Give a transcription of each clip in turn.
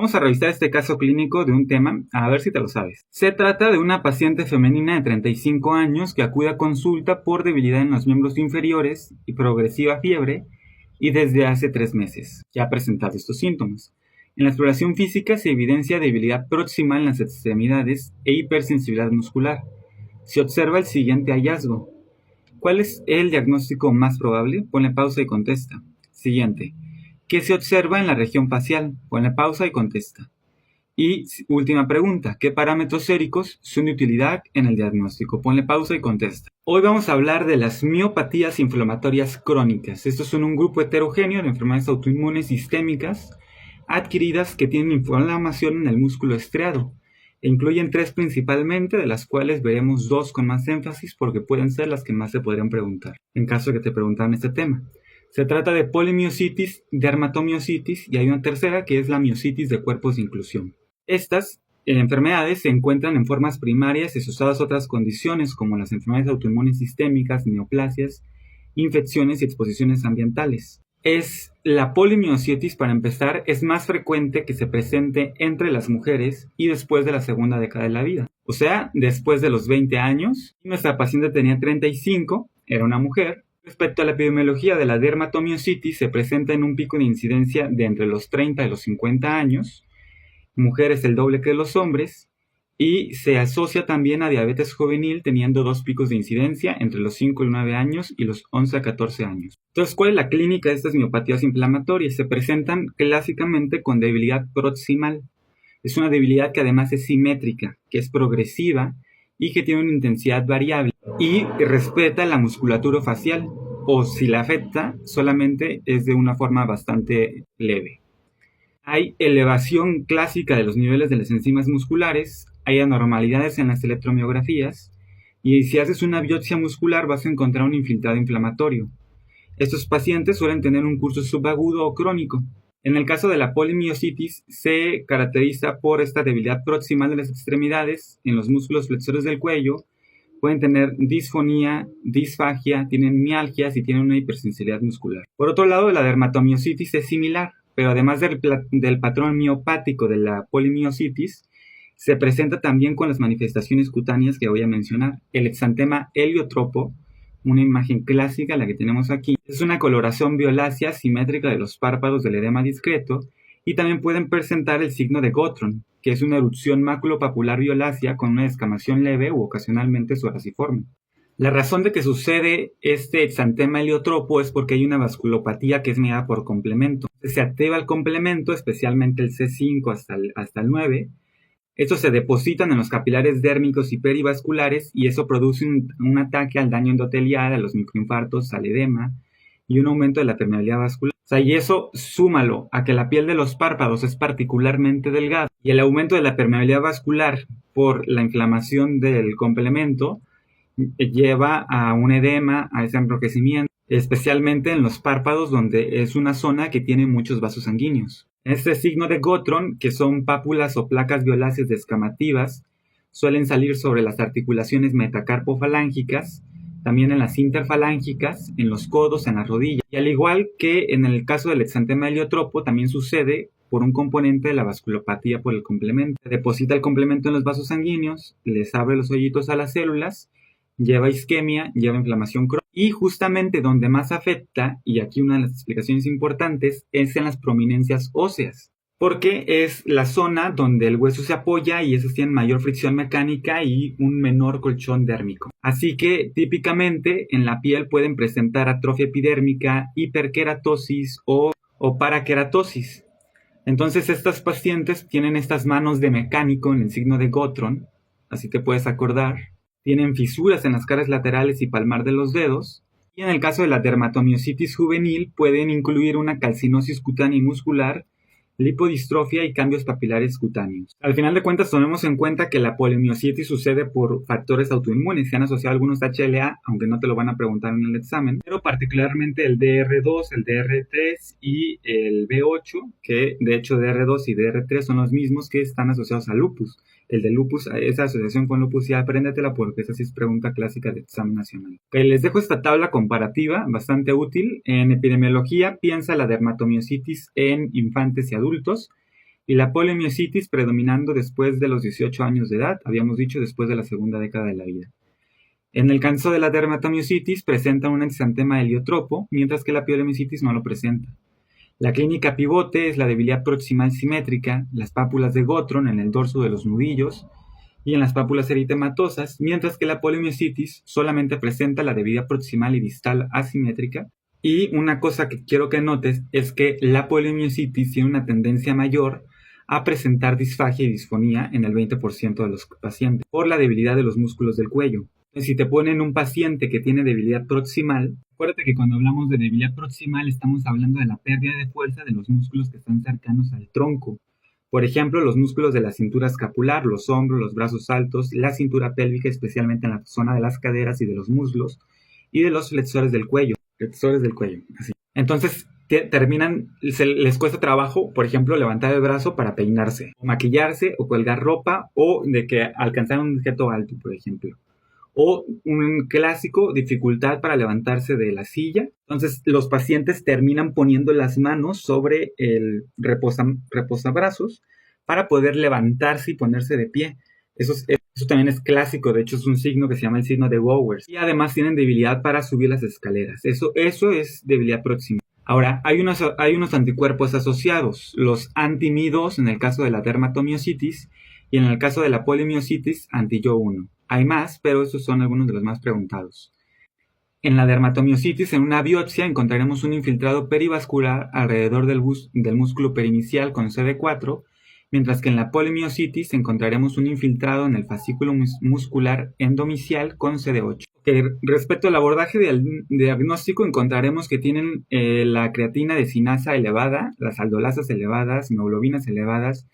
Vamos a revisar este caso clínico de un tema, a ver si te lo sabes. Se trata de una paciente femenina de 35 años que acude a consulta por debilidad en los miembros inferiores y progresiva fiebre y desde hace 3 meses ya ha presentado estos síntomas. En la exploración física se evidencia debilidad proximal en las extremidades e hipersensibilidad muscular. Se observa el siguiente hallazgo. ¿Cuál es el diagnóstico más probable? Ponle pausa y contesta. Siguiente. ¿Qué se observa en la región facial? Ponle pausa y contesta. Y última pregunta. ¿Qué parámetros séricos son de utilidad en el diagnóstico? Ponle pausa y contesta. Hoy vamos a hablar de las miopatías inflamatorias crónicas. Estos son un grupo heterogéneo de enfermedades autoinmunes sistémicas adquiridas que tienen inflamación en el músculo estriado. Incluyen 3 principalmente, de las cuales veremos 2 con más énfasis porque pueden ser las que más se podrían preguntar, en caso de que te preguntaran este tema. Se trata de polimiositis, dermatomiositis y hay una tercera que es la miositis de cuerpos de inclusión. Estas enfermedades se encuentran en formas primarias y asociadas a otras condiciones como las enfermedades autoinmunes sistémicas, neoplasias, infecciones y exposiciones ambientales. La polimiositis, para empezar, es más frecuente que se presente entre las mujeres y después de la segunda década de la vida. O sea, después de los 20 años. Nuestra paciente tenía 35, era una mujer. Respecto a la epidemiología de la dermatomiositis, se presenta en un pico de incidencia de entre los 30 y los 50 años. Mujeres el doble que los hombres. Y se asocia también a diabetes juvenil, teniendo 2 picos de incidencia entre los 5 y 9 años y los 11 a 14 años. Entonces, ¿cuál es la clínica de estas miopatías inflamatorias? Se presentan clásicamente con debilidad proximal. Es una debilidad que además es simétrica, que es progresiva y que tiene una intensidad variable y respeta la musculatura facial, o si la afecta, solamente es de una forma bastante leve. Hay elevación clásica de los niveles de las enzimas musculares, hay anormalidades en las electromiografías y si haces una biopsia muscular vas a encontrar un infiltrado inflamatorio. Estos pacientes suelen tener un curso subagudo o crónico. En el caso de la polimiositis se caracteriza por esta debilidad proximal de las extremidades en los músculos flexores del cuello. Pueden tener disfonía, disfagia, tienen mialgias y tienen una hipersensibilidad muscular. Por otro lado, la dermatomiositis es similar, pero además del patrón miopático de la polimiositis, se presenta también con las manifestaciones cutáneas que voy a mencionar. El exantema heliotropo, una imagen clásica, la que tenemos aquí, es una coloración violácea simétrica de los párpados del edema discreto y también pueden presentar el signo de Gottron, que es una erupción maculopapular violácea con una descamación leve u ocasionalmente psoriasiforme. La razón de que sucede este exantema heliotropo es porque hay una vasculopatía que es mediada por complemento. Se activa el complemento, especialmente el C5 hasta el 9. Estos se depositan en los capilares dérmicos y perivasculares y eso produce un ataque al daño endotelial, a los microinfartos, al edema y un aumento de la permeabilidad vascular. Y eso súmalo a que la piel de los párpados es particularmente delgada y el aumento de la permeabilidad vascular por la inflamación del complemento lleva a un edema, a ese enrojecimiento, especialmente en los párpados donde es una zona que tiene muchos vasos sanguíneos. Este signo de Gottron, que son pápulas o placas violáceas descamativas, suelen salir sobre las articulaciones metacarpofalángicas, también en las interfalángicas, en los codos, en las rodillas. Y al igual que en el caso del exantema heliotropo, también sucede por un componente de la vasculopatía por el complemento. Se deposita el complemento en los vasos sanguíneos, les abre los hoyitos a las células, lleva isquemia, lleva inflamación crónica. Y justamente donde más afecta, y aquí una de las explicaciones importantes, es en las prominencias óseas, porque es la zona donde el hueso se apoya y esos tienen mayor fricción mecánica y un menor colchón dérmico. Así que típicamente en la piel pueden presentar atrofia epidérmica, hiperkeratosis o parakeratosis. Entonces estas pacientes tienen estas manos de mecánico en el signo de Gottron, así te puedes acordar. Tienen fisuras en las caras laterales y palmar de los dedos. Y en el caso de la dermatomiositis juvenil pueden incluir una calcinosis cutánea y muscular, lipodistrofia y cambios papilares cutáneos. Al final de cuentas, tomemos en cuenta que la polimiositis sucede por factores autoinmunes. Se han asociado algunos HLA, aunque no te lo van a preguntar en el examen, pero particularmente el DR2, el DR3 y el B8, que de hecho DR2 y DR3 son los mismos que están asociados al lupus. El de lupus, esa asociación con lupus, ya apréndetela porque esa sí es pregunta clásica de examen nacional. Okay, les dejo esta tabla comparativa, bastante útil. En epidemiología, piensa la dermatomiositis en infantes y adultos. y la poliomiositis predominando después de los 18 años de edad, habíamos dicho después de la segunda década de la vida. En el caso de la dermatomiositis presenta un exantema heliotropo, mientras que la poliomiositis no lo presenta. La clínica pivote es la debilidad proximal simétrica, las pápulas de Gottron en el dorso de los nudillos y en las pápulas eritematosas, mientras que la poliomiositis solamente presenta la debilidad proximal y distal asimétrica. Y una cosa que quiero que notes es que la poliomiositis tiene una tendencia mayor a presentar disfagia y disfonía en el 20% de los pacientes por la debilidad de los músculos del cuello. Si te ponen un paciente que tiene debilidad proximal, acuérdate que cuando hablamos de debilidad proximal estamos hablando de la pérdida de fuerza de los músculos que están cercanos al tronco. Por ejemplo, los músculos de la cintura escapular, los hombros, los brazos altos, la cintura pélvica, especialmente en la zona de las caderas y de los muslos, y de los flexores del cuello. Así. Entonces, les cuesta trabajo, por ejemplo, levantar el brazo para peinarse, o maquillarse, o colgar ropa, o de que alcanzar un objeto alto, por ejemplo. O un clásico, dificultad para levantarse de la silla. Entonces, los pacientes terminan poniendo las manos sobre el reposabrazos para poder levantarse y ponerse de pie. Eso también es clásico, de hecho es un signo que se llama el signo de Bowers. Y además tienen debilidad para subir las escaleras. Eso es debilidad proximal. Ahora, hay unos anticuerpos asociados, los anti-Mi2 en el caso de la dermatomiositis y en el caso de la poliomiositis anti-Yo1. Hay más, pero estos son algunos de los más preguntados. En la dermatomiositis, en una biopsia, encontraremos un infiltrado perivascular alrededor del músculo perinicial con CD4, mientras que en la poliomiositis encontraremos un infiltrado en el fascículo muscular endomicial con CD8. Respecto al abordaje del diagnóstico, encontraremos que tienen la creatina de sinasa elevada, las aldolasas elevadas, hemoglóbinas elevadas,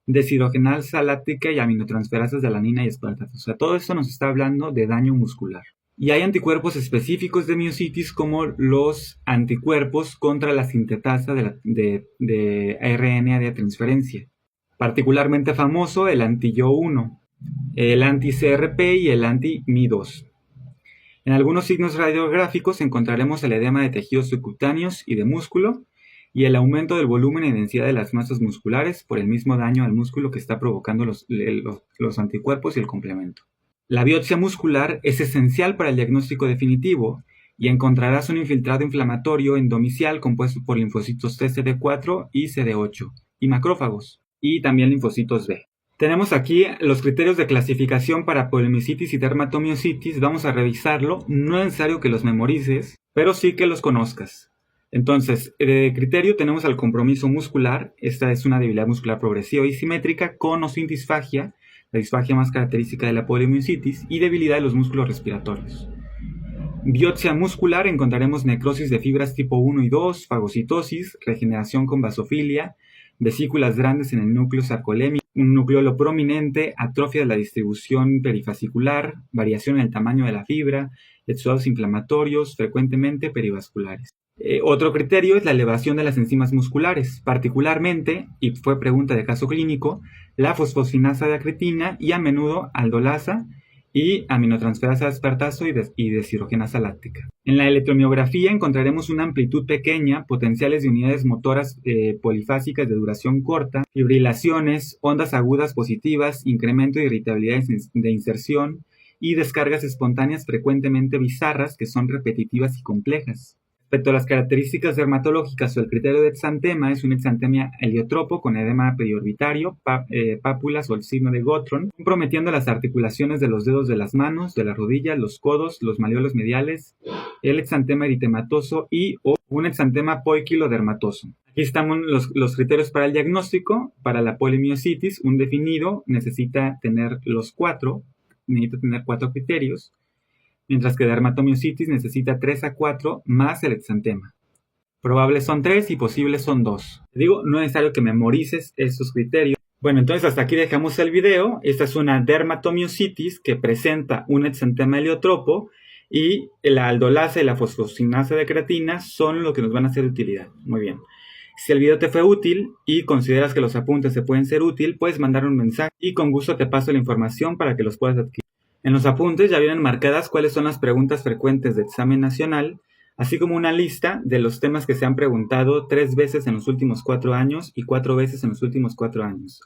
deshidrogenasa láctica y aminotransferasas de alanina y aspartato. O sea, todo esto nos está hablando de daño muscular. Y hay anticuerpos específicos de miositis como los anticuerpos contra la sintetasa de RNA de transferencia. Particularmente famoso el anti-Yo1, el anti-CRP y el anti-Mi2. En algunos signos radiográficos encontraremos el edema de tejidos subcutáneos y de músculo y el aumento del volumen y densidad de las masas musculares por el mismo daño al músculo que está provocando los anticuerpos y el complemento. La biopsia muscular es esencial para el diagnóstico definitivo y encontrarás un infiltrado inflamatorio endomicial compuesto por linfocitos T, CD4 y CD8 y macrófagos y también linfocitos B. Tenemos aquí los criterios de clasificación para poliomiositis y dermatomiositis. Vamos a revisarlo. No es necesario que los memorices, pero sí que los conozcas. Entonces, de criterio tenemos al compromiso muscular. Esta es una debilidad muscular progresiva y simétrica con o sin disfagia, la disfagia más característica de la poliomiositis, y debilidad de los músculos respiratorios. Biopsia muscular, encontraremos necrosis de fibras tipo 1 y 2, fagocitosis, regeneración con basofilia, vesículas grandes en el núcleo sarcolémico, un nucleolo prominente, atrofia de la distribución perifascicular, variación en el tamaño de la fibra, exudados inflamatorios, frecuentemente perivasculares. Otro criterio es la elevación de las enzimas musculares, particularmente, y fue pregunta de caso clínico, la fosfocinasa de acretina y a menudo aldolasa y aminotransferasa de aspartato y deshidrogenasa láctica. En la electromiografía encontraremos una amplitud pequeña, potenciales de unidades motoras polifásicas de duración corta, fibrilaciones, ondas agudas positivas, incremento de irritabilidad de inserción y descargas espontáneas frecuentemente bizarras que son repetitivas y complejas. Respecto a las características dermatológicas o el criterio de exantema, es un exantema heliotropo con edema periorbitario, pápulas o el signo de Gottron, comprometiendo las articulaciones de los dedos de las manos, de las rodillas, los codos, los malleolos mediales, el exantema eritematoso o un exantema poiquilodermatoso. Aquí están los criterios para el diagnóstico. Para la poliomiositis, un definido necesita tener cuatro criterios, mientras que dermatomiositis necesita 3 a 4 más el exantema. Probables son 3 y posibles son 2. Te digo, no es necesario que memorices estos criterios. Bueno, entonces hasta aquí dejamos el video. Esta es una dermatomiositis que presenta un exantema heliotropo y la aldolasa y la fosfocinasa de creatina son lo que nos van a hacer de utilidad. Muy bien. Si el video te fue útil y consideras que los apuntes te pueden ser útil, puedes mandar un mensaje y con gusto te paso la información para que los puedas adquirir. En los apuntes ya vienen marcadas cuáles son las preguntas frecuentes de examen nacional, así como una lista de los temas que se han preguntado 3 veces en los últimos 4 años y 4 veces en los últimos 4 años.